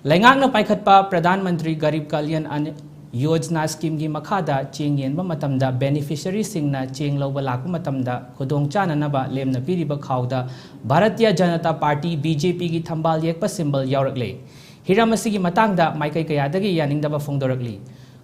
Laingakna paikhatpa Pradhan Mantri Garib Kalyan Yojana scheme gi makhada cheng yenba matamda beneficiary singna cheng lawba lakpa matamda khudong chananaba lemna piriba khawda Bharatiya Janata Party BJP gi thambal yekpa symbol yaurakle hiramasi gi matangda maikai kayadagi yaningdaba phongdorakli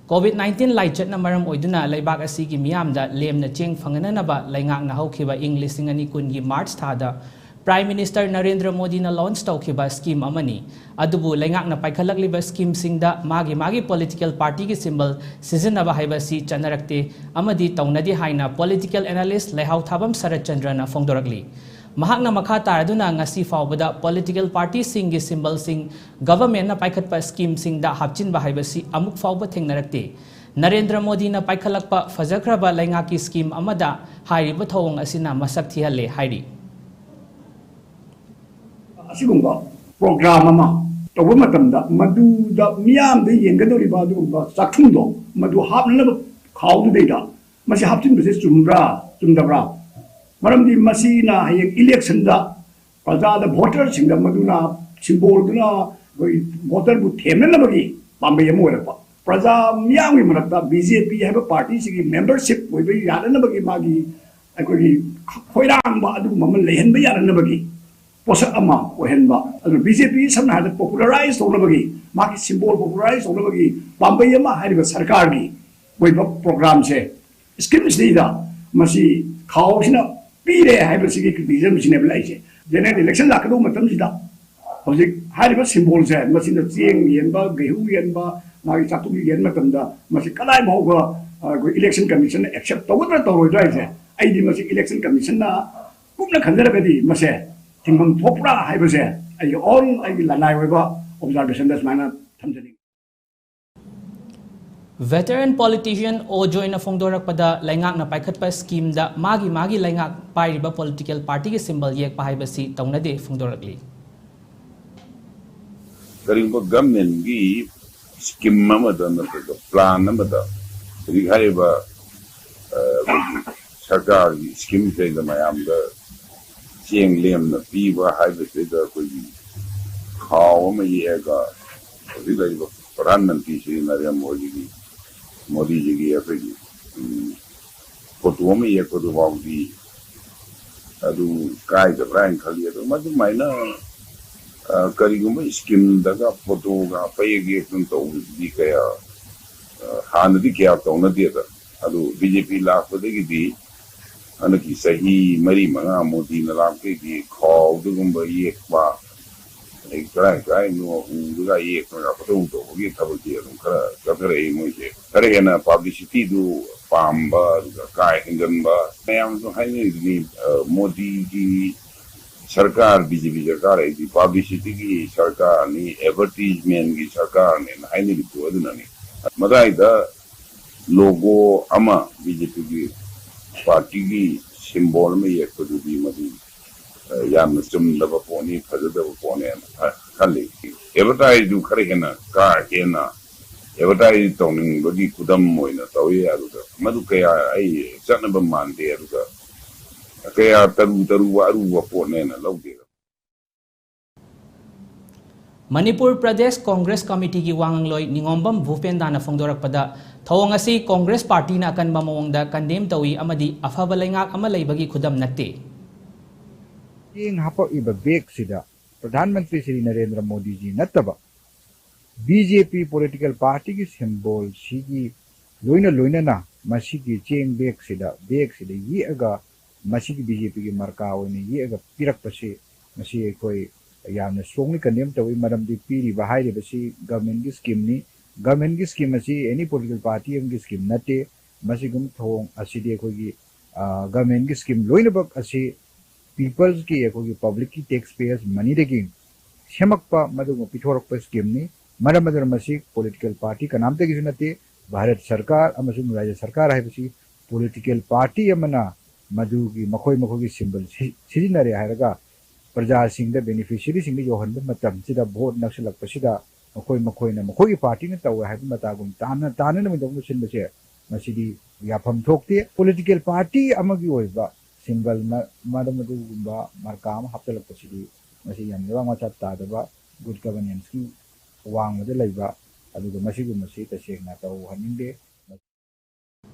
COVID-19 laichatna maram oiduna laibak asigi miyamda lemna cheng phangananaba laingakna hawkhiba ing lising ani kun gi March thada Prime Minister Narendra Modi na launch tawkhiba scheme amani adubu laingakna paikhalakliba scheme singda magi political party gi symbol sizinaba haibasi chanarakte amadi tawnadi haina political analyst Lehaw Thabam Sarat Chandrana phongdorakli mahakna makha taraduna ngasi fawbada political party sing gi symbol sing government na paikhatpa scheme singda hapchinba haibasi amuk fawba thengnarakte Narendra Modi na paikhalakpa fajakraba laingaki scheme amada hairiba thawong asina masak thihalle hairi Asigumba program ama tawba matamda maduda miyam de yengadori ba dugumba sakthungdo madu hapnaba khawdu deida masi haptin bese chumdabra maramdi masina hayek election da praja da voter singda maduna symbol duna voter bu themna bagi pambe yamora pa praja miyam mi marakta BJP have a party sigi membership boy bai yarana bagi magi akoi khoirang ba adu mamal lehen ba yarana bagi posak ama ohenba adu BJP samna hada popularize tawna bagi magi symbol popularize tawna bagi pambe yama hariba sarkar gi boy program se scheme sida masi khawsina pire haiba sigi criticism sine blaise general election lakado matam sida hojik hariba symbol se masina cheng yenba gehu yenba magi chatu yen matamda masi kalai mauga election commission accept tawdra tawroi se aidi masi election commission na kumna khandara bedi mase tingam thopra haiba se ai all ai lanai weba observation das mana thamjani Veteran politician Ojo in a Fongdorakpada Laingak na paikhatpa scheme da magi laingak pairiba political party ki symbol yek pahaibasi tawnade Fongdorakli Karimba government gi scheme amada na plan amada rigaiba sarkar gi scheme se da mayam da cheng lem na piba haibasi da koi khaw ma yega rigaiba Pradhan Mantri Shri Narendra Modi ji की ऐसे photo में ये photo वाली अदु काय जब राइन खाली है तो मतलब मायना करीबन स्किम दगा फोटो का पैगे तो भी क्या हान दी क्या तो न दिया था अदु बीजेपी लाख तो देगी दी अनकी सही मरी मंगा मोदी न लाख के की खाओ दुगुम्बा ये एक एक काय नो उनका ये का फोटो तो ये खबर दिया तुम खरा ये मुझे खरे है ना पब्लिसिटी दो पाम्बा काय हिंगनबा मैं हम तो है नहीं मोदी की सरकार बीजेपी सरकार है की पब्लिसिटी की सरकार ने एडवर्टाइजमेंट की सरकार ने है नहीं तो नहीं मदाई दा लोगो अमा बीजेपी की पार्टी की सिंबल में ये कुछ भी मदी याम चुमदबा पोनी फजदबा पोने खाली एडवर्टाइज दु खरे हेना का हेना एडवर्टाइज तोनिंग बगी खुदम मोइना तौये अरुगा मदु कया आई चनबा मानदे अरुगा कया तरु वारु पोने ना लौदे Manipur Pradesh Congress Committee ki wangangloi Ningombam Bhupendana Fongdorakpada thawong asi Congress Party na akanba mawongda condemn tawi amadi afaba laingak ama leibagi khudam natte Ing hapa iba bek sida Pradhan Mantri Shri Narendra Modi ji nataba BJP political party ki symbol sigi loina na masigi cheng bek sida ye aga masigi BJP ki marka oine ye aga pirak pasi masi koi yamna strongly condemn tawi madam di piri bahai de basi government ki scheme asi any political party am ki scheme nate masigum thong asidi koi ki government ki scheme loina bak asi people's की एकोगी public की taxpayers money देगी शेमकपा मधुम पिथोरकपा scheme नि mother मसी political party का नाम ते किसी नते भारत सरकार अमसुम राज्य सरकार है बसी political party अमना मधु की मखोई की symbol सिरी नरे है रगा प्रजा सिंह द beneficiary सिंह जो हंद मतम सिदा vote नक्शलक पसिदा मखोई न मखोई पार्टी ने तव है मतागुम ताने न मिदम सिन बसे मसीदी याफम थोकते political party अमगी ओइबा symbol madam markam haptalak pasidi masi yam yawa macha tadaba good governance ki ꯑꯋꯥꯡꯕꯗ ꯂꯩꯕ ꯑꯗꯨꯒ ꯃꯁꯤꯒꯨꯝꯕꯁꯤ ꯇꯁꯦꯡꯅ ꯇꯧꯍꯟꯅꯤꯡꯗꯦ